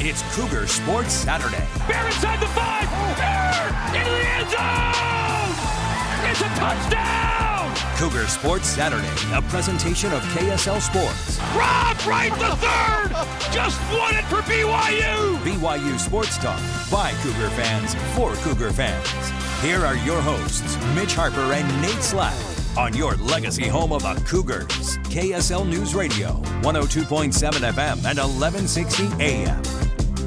It's Cougar Sports Saturday. Bear inside the 5. Bear into the end zone. It's a touchdown. Cougar Sports Saturday, a presentation of KSL Sports. Rob Wright the third just won it for BYU. BYU Sports Talk by Cougar fans for Cougar fans. Here are your hosts, Mitch Harper and Nate Slack, on your legacy home of the Cougars, KSL News Radio, 102.7 FM and 1160 AM.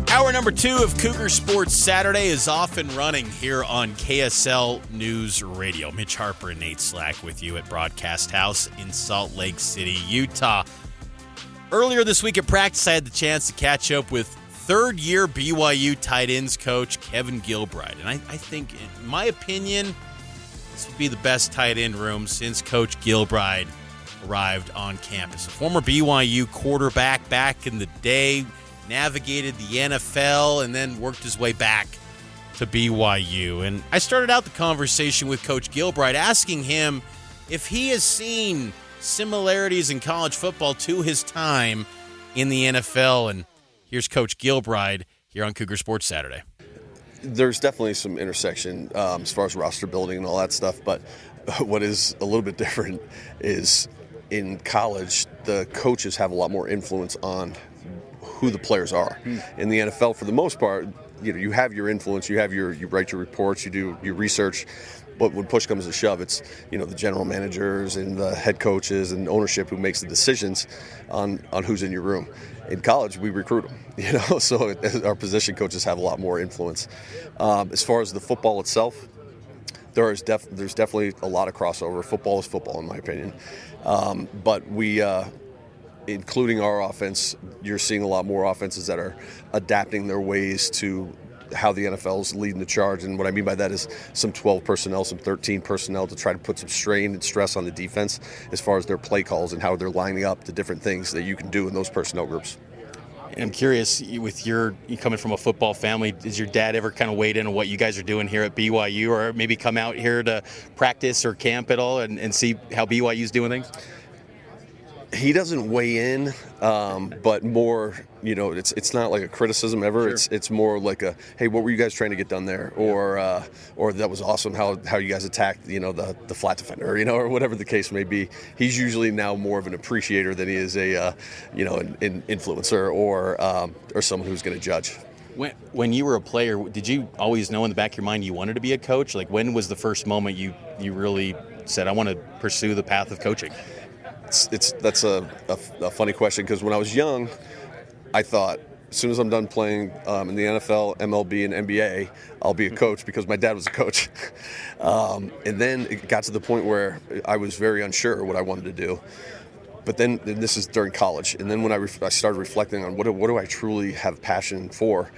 Hour number 2 of Cougar Sports Saturday is off and running here on KSL News Radio. Mitch Harper and Nate Slack with you at Broadcast House in Salt Lake City, Utah. Earlier this week at practice, I had the chance to catch up with third-year BYU tight ends coach Kevin Gilbride. And I think, in my opinion, this would be the best tight end room since Coach Gilbride arrived on campus. A former BYU quarterback back in the day, navigated the NFL, and then worked his way back to BYU. And I started out the conversation with Coach Gilbride asking him if he has seen similarities in college football to his time in the NFL. And here's Coach Gilbride here on Cougar Sports Saturday. There's definitely some intersection as far as roster building and all that stuff, but what is a little bit different is in college, the coaches have a lot more influence on who the players are. In the NFL, for the most part, you have your influence, you write your reports, you do your research, but when push comes to shove, it's the general managers and the head coaches and ownership who makes the decisions on who's in your room. In college, we recruit them, so our position coaches have a lot more influence. As far as the football itself, there's definitely a lot of crossover. Football is football, in my opinion. But we, including our offense, you're seeing a lot more offenses that are adapting their ways to how the NFL is leading the charge. And what I mean by that is some 12 personnel, some 13 personnel to try to put some strain and stress on the defense as far as their play calls and how they're lining up the different things that you can do in those personnel groups. And I'm curious, with you coming from a football family, has your dad ever kind of weighed in on what you guys are doing here at BYU, or maybe come out here to practice or camp at all and see how BYU's doing things? He doesn't weigh in, but more, it's not like a criticism ever. Sure. It's more like a, hey, what were you guys trying to get done there? Or that was awesome how you guys attacked, the flat defender, or whatever the case may be. He's usually now more of an appreciator than he is an influencer or someone who's going to judge. When you were a player, did you always know in the back of your mind you wanted to be a coach? Like, when was the first moment you really said, I want to pursue the path of coaching? That's a funny question, because when I was young, I thought as soon as I'm done playing in the NFL, MLB, and NBA, I'll be a coach, because my dad was a coach. And then it got to the point where I was very unsure what I wanted to do. But then, and this is during college, and then when I started reflecting on what do I truly have passion for,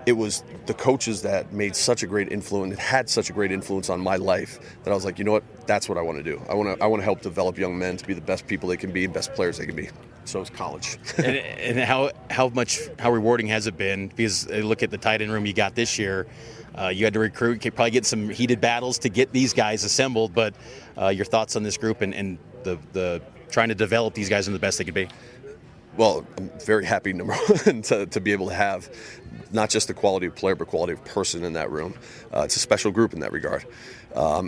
it was the coaches that made such a great influence, and had such a great influence on my life, that I was like, you know what, that's what I want to do. I want to help develop young men to be the best people they can be, best players they can be. So it's college. and how rewarding has it been? Because look at the tight end room you got this year. You had to recruit, probably get some heated battles to get these guys assembled. But your thoughts on this group and the trying to develop these guys into the best they could be? Well, I'm very happy, number one, to be able to have not just the quality of player, but quality of person in that room. It's a special group in that regard.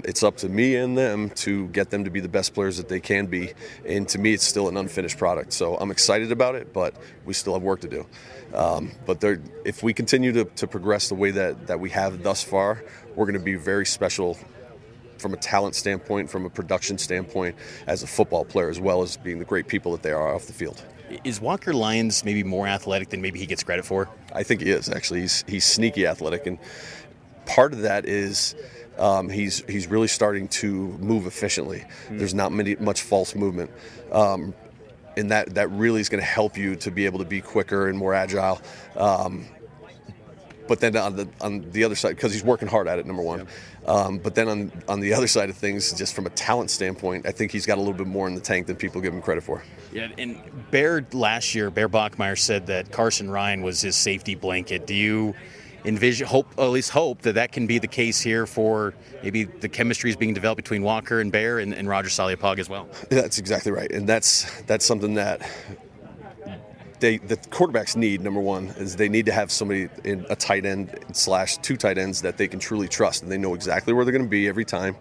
It's up to me and them to get them to be the best players that they can be. And to me, it's still an unfinished product. So I'm excited about it, but we still have work to do. But if we continue to progress the way that we have thus far, we're going to be very special from a talent standpoint, from a production standpoint, as a football player, as well as being the great people that they are off the field. Is Walker Lyons maybe more athletic than maybe he gets credit for? I think he is, actually. He's sneaky athletic, and part of that is he's really starting to move efficiently. There's not much false movement, and that really is going to help you to be able to be quicker and more agile. But then on the other side, because he's working hard at it, number one. But then on the other side of things, just from a talent standpoint, I think he's got a little bit more in the tank than people give him credit for. Yeah, and Bear Bachmeier said that Carson Ryan was his safety blanket. Do you envision, hope that can be the case here for maybe the chemistry is being developed between Walker and Bear and Roger Saliapog as well? That's exactly right, and that's something that the quarterbacks need, number one, is they need to have somebody in a tight end / two tight ends that they can truly trust, and they know exactly where they're going to be every time.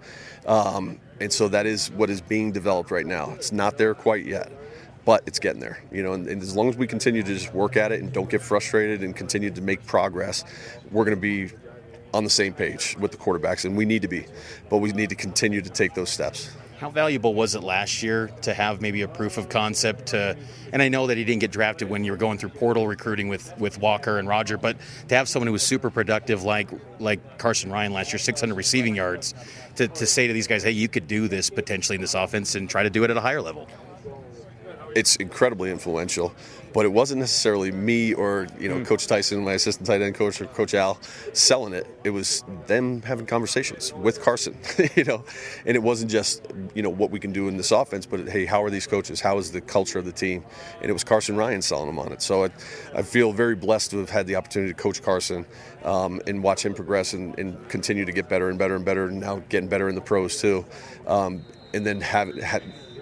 And so that is what is being developed right now. It's not there quite yet, but it's getting there. And as long as we continue to just work at it and don't get frustrated and continue to make progress, we're going to be on the same page with the quarterbacks, and we need to be. But we need to continue to take those steps. How valuable was it last year to have maybe a proof of concept and I know that he didn't get drafted when you were going through portal recruiting with Walker and Roger, but to have someone who was super productive like Carson Ryan last year, 600 receiving yards, to say to these guys, hey, you could do this potentially in this offense and try to do it at a higher level? It's incredibly influential, but it wasn't necessarily me or Coach Tyson, my assistant tight end coach, or Coach Al selling it. It was them having conversations with Carson, and it wasn't just what we can do in this offense, but hey, how are these coaches? How is the culture of the team? And it was Carson Ryan selling them on it. So I feel very blessed to have had the opportunity to coach Carson and watch him progress and continue to get better and better and better, and now getting better in the pros too. And then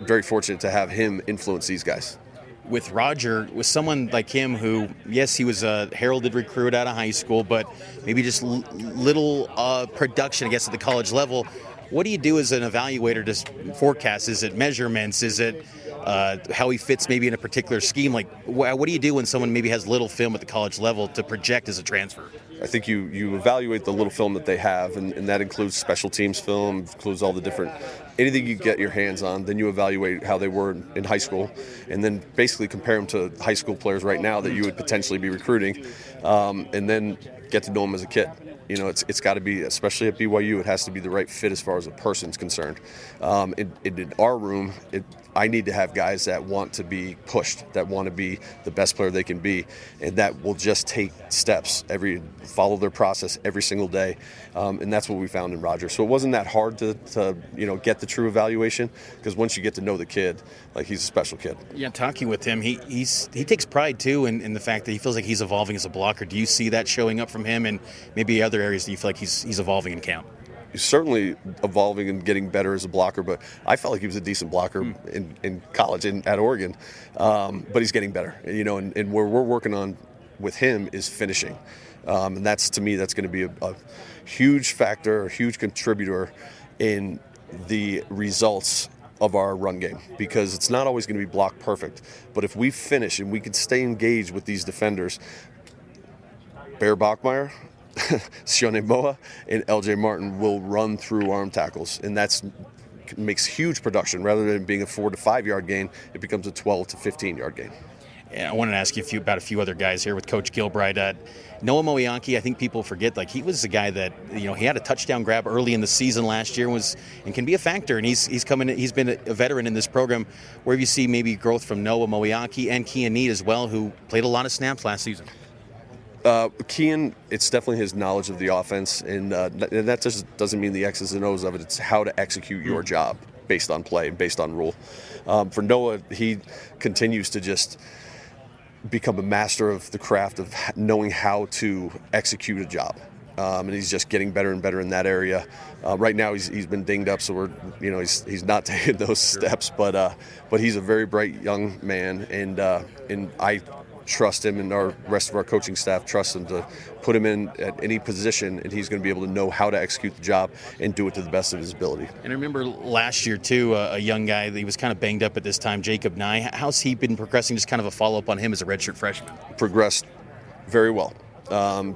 very fortunate to have him influence these guys. With Roger, with someone like him who, yes, he was a heralded recruit out of high school, but maybe just little production, I guess, at the college level, what do you do as an evaluator to forecast? Is it measurements? Is it how he fits maybe in a particular scheme? Like, what do you do when someone maybe has little film at the college level to project as a transfer? I think you evaluate the little film that they have, and that includes special teams film, includes all the different, anything you get your hands on. Then you evaluate how they were in high school, and then basically compare them to high school players right now that you would potentially be recruiting, and then get to know them as a kid. It's got to be, especially at BYU, it has to be the right fit as far as a person's concerned. In our room, I need to have guys that want to be pushed, that want to be the best player they can be, and that will just take steps, follow their process every single day, and that's what we found in Roger. So it wasn't that hard to get the true evaluation, because once you get to know the kid, like, he's a special kid. Yeah, talking with him, he takes pride too in the fact that he feels like he's evolving as a blocker. Do you see that showing up from him, and maybe other areas that you feel like he's evolving in camp? He's certainly evolving and getting better as a blocker, but I felt like he was a decent blocker in college and at Oregon. But he's getting better, and where we're working on with him is finishing. And that's, to me, that's going to be a huge factor, a huge contributor in the results of our run game, because it's not always going to be block perfect. But if we finish and we can stay engaged with these defenders, Bear Bachmeier, Sione Moa, and LJ Martin will run through arm tackles, and that makes huge production. Rather than being a 4 to 5 yard gain, it becomes a 12 to 15 yard gain. Yeah, I wanted to ask you about a few other guys here with Coach Gilbride. Noah Moeaki, I think people forget, like, he was the guy that, he had a touchdown grab early in the season last year and can be a factor, and he's been a veteran in this program. Where you see maybe growth from Noah Moeaki and Kean Need as well, who played a lot of snaps last season? Kean, it's definitely his knowledge of the offense, and that just doesn't mean the X's and O's of it. It's how to execute your job based on play and based on rule. For Noah, he continues to just become a master of the craft of knowing how to execute a job, and he's just getting better and better in that area. Right now, he's been dinged up, so he's not taking those steps, but he's a very bright young man, and I trust him, and our rest of our coaching staff trusts him to put him in at any position, and he's going to be able to know how to execute the job and do it to the best of his ability. And I remember last year too, a young guy that he was kind of banged up at this time, Jacob Nye. How's he been progressing? Just kind of a follow-up on him as a redshirt freshman. Progressed very well.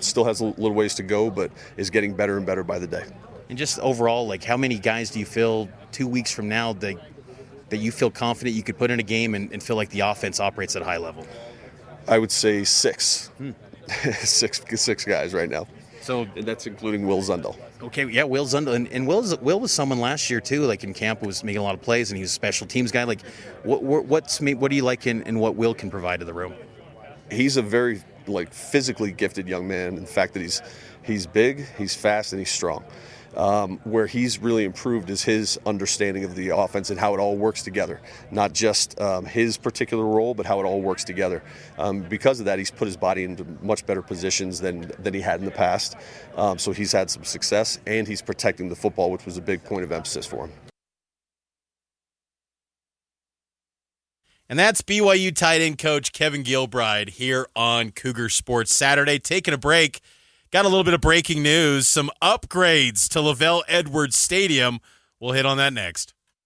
Still has a little ways to go, but is getting better and better by the day. And just overall, like, how many guys do you feel 2 weeks from now that you feel confident you could put in a game and feel like the offense operates at a high level? I would say six. Six guys right now. And that's including Will Zundel. Okay, yeah, Will Zundel. And Will was someone last year, too, like in camp, was making a lot of plays, and he was a special teams guy. Like, what do you like in what Will can provide to the room? He's a very, physically gifted young man. In the fact that he's big, he's fast, and he's strong. Where he's really improved is his understanding of the offense and how it all works together. Not just his particular role, but how it all works together. Because of that, he's put his body into much better positions than he had in the past. So he's had some success, and he's protecting the football, which was a big point of emphasis for him. And that's BYU tight end coach Kevin Gilbride here on Cougar Sports Saturday. Taking a break. Got a little bit of breaking news. Some upgrades to LaVell Edwards Stadium. We'll hit on that next.